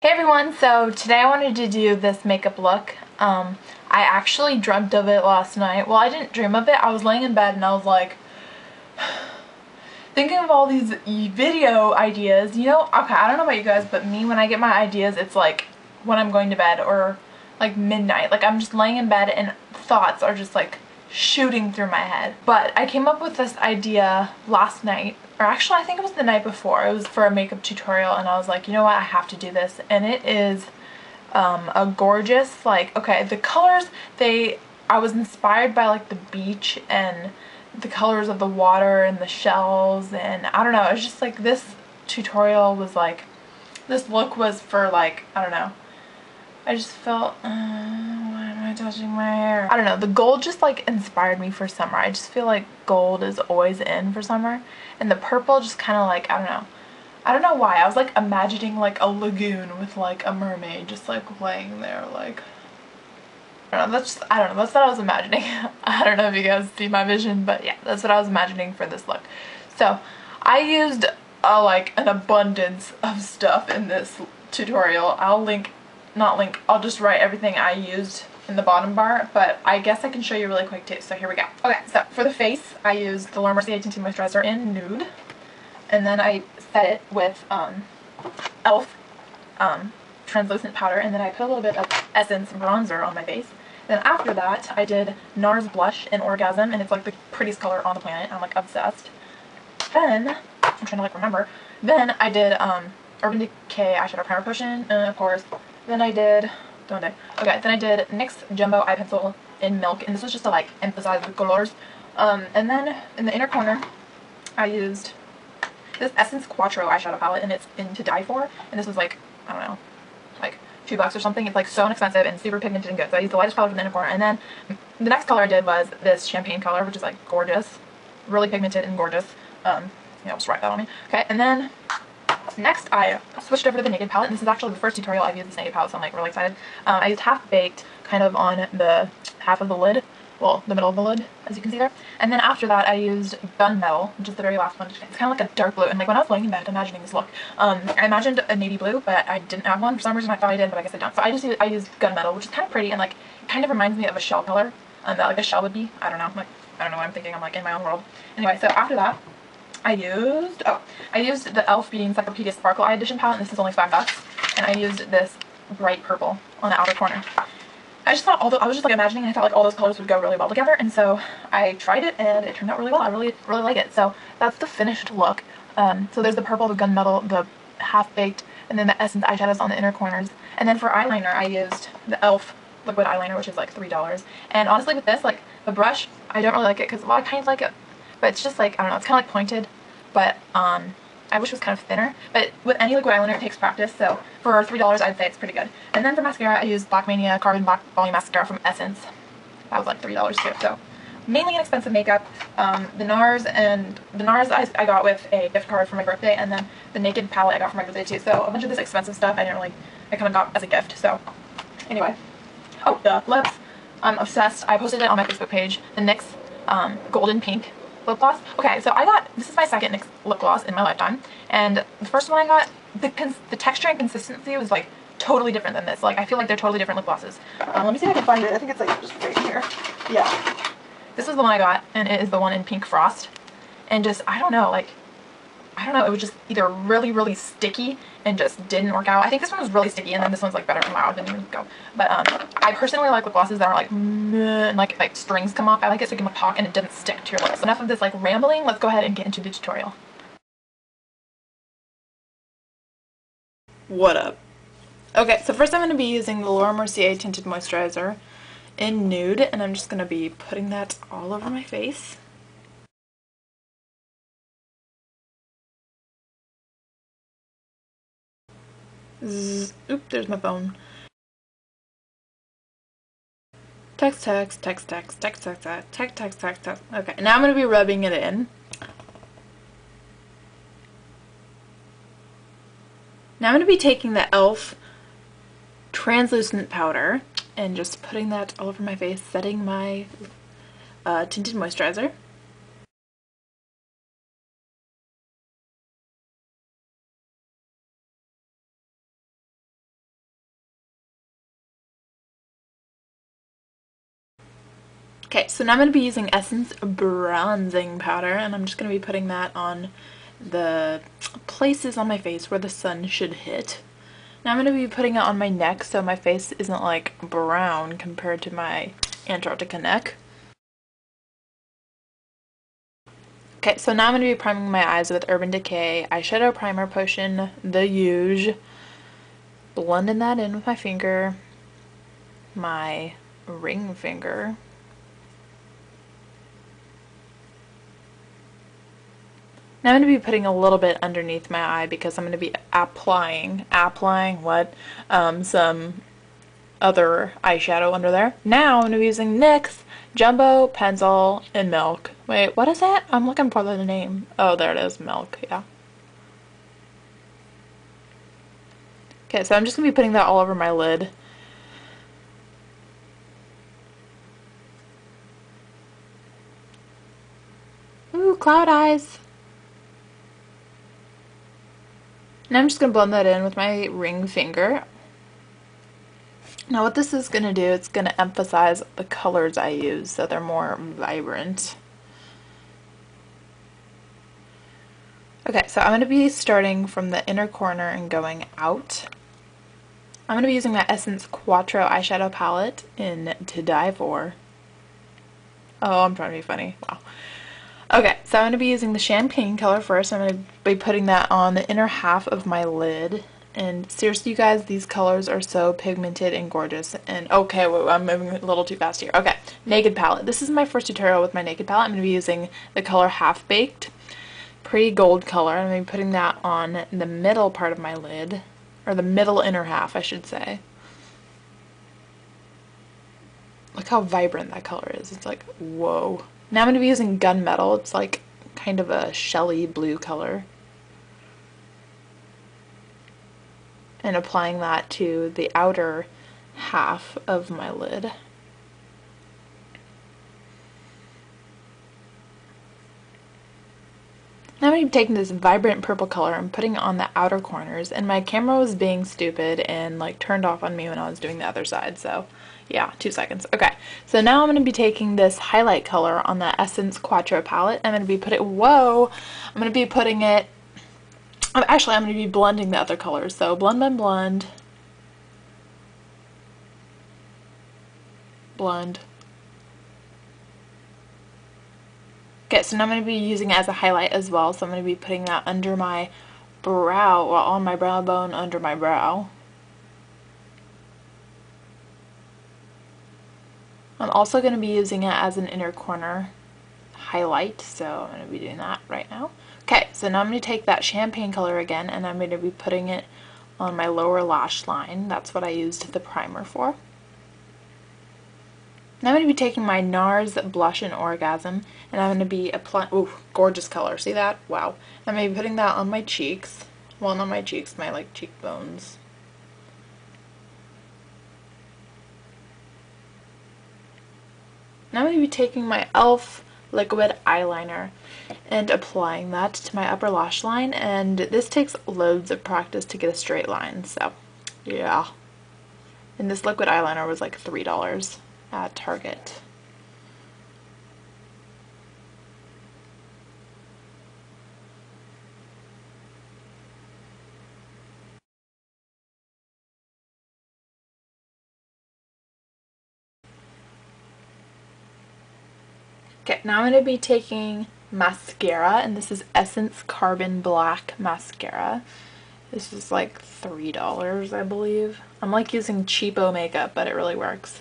Hey everyone, so today I wanted to do this makeup look. I actually dreamt of it last night. Well, I didn't dream of it. I was laying in bed and I was like thinking of all these video ideas. You know, okay, I don't know about you guys, but me, when I get my ideas, it's like when I'm going to bed or like midnight. Like I'm just laying in bed and thoughts are just like shooting through my head. But I came up with this idea last night, or actually I think it was the night before. It was for a makeup tutorial and I was like, you know what, I have to do this. And it is a gorgeous, like, okay, the colors, I was inspired by like the beach and the colors of the water and the shells, and I don't know, it's just like this tutorial was like, this look was for like, I don't know, I just felt, why am I touching my hair? I don't know, the gold just like inspired me for summer. I just feel like gold is always in for summer, and the purple just kind of like, I don't know why. I was like imagining like a lagoon with like a mermaid just like laying there, like, I don't know, that's what I was imagining. I don't know if you guys see my vision, but yeah, that's what I was imagining for this look. So I used like an abundance of stuff in this tutorial. I'll just write everything I used in the bottom bar, but I guess I can show you really quick too, so here we go. Okay, so for the face, I used the Mercier Tinted Moisturizer in Nude, and then I set it with e.l.f. translucent powder, and then I put a little bit of Essence bronzer on my face. Then after that, I did NARS blush in Orgasm, and it's like the prettiest color on the planet. I'm like obsessed. Then, I'm trying to like remember, then I did Urban Decay eyeshadow primer potion, of course. Then I did, then I did NYX Jumbo Eye Pencil in Milk, and this was just to like emphasize the colors. And then in the inner corner, I used this Essence Quattro eyeshadow palette, and it's in To Die For, and this was like, I don't know, like $2 or something. It's like so inexpensive and super pigmented and good. So I used the lightest color from the inner corner, and then the next color I did was this champagne color, which is like gorgeous, really pigmented and gorgeous. Yeah, just write that on me. Okay, and then next I switched over to the Naked palette, and this is actually the first tutorial I've used this Naked palette, so I'm like really excited. I used Half Baked kind of on the half of the lid, well, the middle of the lid, as you can see there. And then after that I used Gunmetal, which is the very last one. It's kind of like a dark blue, and like when I was laying in bed imagining this look, I imagined a navy blue, but I didn't have one. For some reason I thought I did, but I guess I don't. So I used Gunmetal, which is kind of pretty, and like it kind of reminds me of a shell color, that like a shell would be. I don't know, like, I don't know what I'm thinking. I'm like in my own world. Anyway, so after that I used the e.l.f. Beauty Encyclopedia Sparkle Eye Edition palette, and this is only $5, and I used this bright purple on the outer corner. I just thought, I was just like imagining, and I thought like all those colors would go really well together, and so I tried it and it turned out really well. I really like it. So that's the finished look. So there's the purple, the Gunmetal, the Half Baked, and then the Essence eyeshadows on the inner corners. And then for eyeliner I used the e.l.f. liquid eyeliner, which is like $3. And honestly with this, like the brush, I don't really like it because, well, I kind of like it, but it's just like, I don't know, it's kind of like pointed, but I wish it was kind of thinner. But with any liquid eyeliner it takes practice, so for $3 I'd say it's pretty good. And then for mascara I used Black Mania Carbon Black Volume Mascara from Essence. That was like $3 too, so mainly inexpensive makeup. The NARS I got with a gift card for my birthday, and then the Naked palette I got for my birthday too. So a bunch of this expensive stuff I kind of got as a gift. So anyway, oh, the lips, I'm obsessed. I posted it on my Facebook page, the NYX Golden Pink lip gloss. Okay, so this is my second NYX lip gloss in my lifetime, and the first one I got, the texture and consistency was like totally different than this. Like I feel like they're totally different lip glosses. Let me see if I can find it. I think it's like just right here. Yeah, this was the one I got, and it is the one in Pink Frost. And just, I don't know, it was just either really sticky and just didn't work out. I think this one was really sticky, and then this one's like better. Wow, it didn't even go. But I personally like lip glosses that are like meh, and like strings come off. I like it so you can like talk and it doesn't stick to your lips. Enough of this like rambling. Let's go ahead and get into the tutorial. What up? Okay, so first I'm going to be using the Mercier Tinted Moisturizer in Nude, and I'm just going to be putting that all over my face. Oop, there's my phone. Text. Okay, now I'm going to be rubbing it in. Now I'm going to be taking the e.l.f. translucent powder and just putting that all over my face, setting my tinted moisturizer. Okay, so now I'm going to be using Essence Bronzing Powder, and I'm just going to be putting that on the places on my face where the sun should hit. Now I'm going to be putting it on my neck so my face isn't like brown compared to my Antarctica neck. Okay, so now I'm going to be priming my eyes with Urban Decay Eyeshadow Primer Potion, the huge. Blending that in with my finger, my ring finger. Now I'm going to be putting a little bit underneath my eye because I'm going to be applying some other eyeshadow under there. Now I'm going to be using NYX Jumbo Pencil in Milk. Wait, what is that? I'm looking for the name. Oh, there it is, Milk, yeah. Okay, so I'm just going to be putting that all over my lid. Ooh, cloud eyes. Now I'm just going to blend that in with my ring finger. Now what this is going to do, it's going to emphasize the colors I use so they're more vibrant. Okay, so I'm going to be starting from the inner corner and going out. I'm going to be using my Essence Quattro eyeshadow palette in To Die For. Oh, I'm trying to be funny. Wow. Okay, so I'm going to be using the champagne color first. I'm going to be putting that on the inner half of my lid. And seriously, you guys, these colors are so pigmented and gorgeous. And okay, wait, I'm moving a little too fast here. Okay, Naked palette. This is my first tutorial with my Naked palette. I'm going to be using the color Half Baked. Pretty gold color. I'm going to be putting that on the middle part of my lid. Or the middle inner half, I should say. Look how vibrant that color is. It's like, whoa. Now I'm going to be using Gunmetal. It's like kind of a shelly blue color. And applying that to the outer half of my lid. Now I'm going to be taking this vibrant purple color and putting it on the outer corners, and my camera was being stupid and like turned off on me when I was doing the other side, so yeah, 2 seconds. Okay, so now I'm going to be taking this highlight color on the Essence Quattro palette. I'm going to be I'm going to be putting it, actually I'm going to be blending the other colors, so blend, blend, blend, blend. Okay, so now I'm going to be using it as a highlight as well, so I'm going to be putting that under my brow, or on my brow bone under my brow. I'm also going to be using it as an inner corner highlight, so I'm going to be doing that right now. Okay, so now I'm going to take that champagne color again, and I'm going to be putting it on my lower lash line. That's what I used the primer for. Now I'm going to be taking my NARS Blush in Orgasm, and I'm going to be applying, ooh, gorgeous color, see that? Wow. I'm going to be putting that on my cheeks. Well, not my cheeks, my like cheekbones. Now I'm going to be taking my e.l.f. liquid eyeliner and applying that to my upper lash line, and this takes loads of practice to get a straight line, so yeah. And this liquid eyeliner was like $3 at Target. Okay, now I'm going to be taking mascara, and this is Essence Carbon Black Mascara. This is like $3, I believe. I'm like using cheapo makeup, but it really works.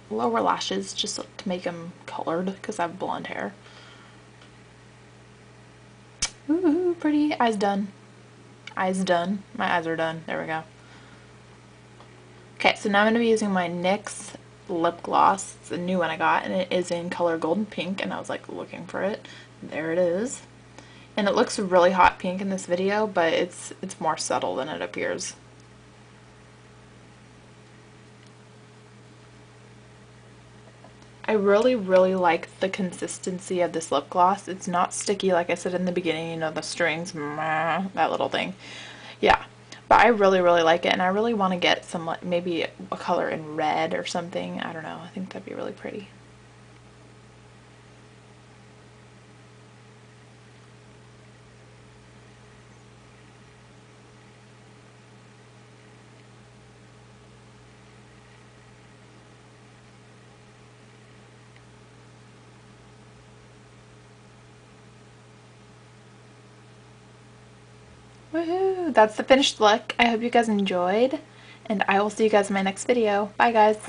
Lower lashes just to make them colored because I have blonde hair. Ooh, pretty. Eyes done. Eyes done. My eyes are done. There we go. Okay, so now I'm going to be using my NYX lip gloss. It's a new one I got, and it is in color golden pink, and I was like looking for it. There it is. And it looks really hot pink in this video, but it's more subtle than it appears. I really, really like the consistency of this lip gloss. It's not sticky like I said in the beginning, you know, the strings, that little thing. Yeah, but I really, really like it, and I really want to get some, like, maybe a color in red or something. I don't know. I think that'd be really pretty. Woohoo! That's the finished look. I hope you guys enjoyed, and I will see you guys in my next video. Bye, guys.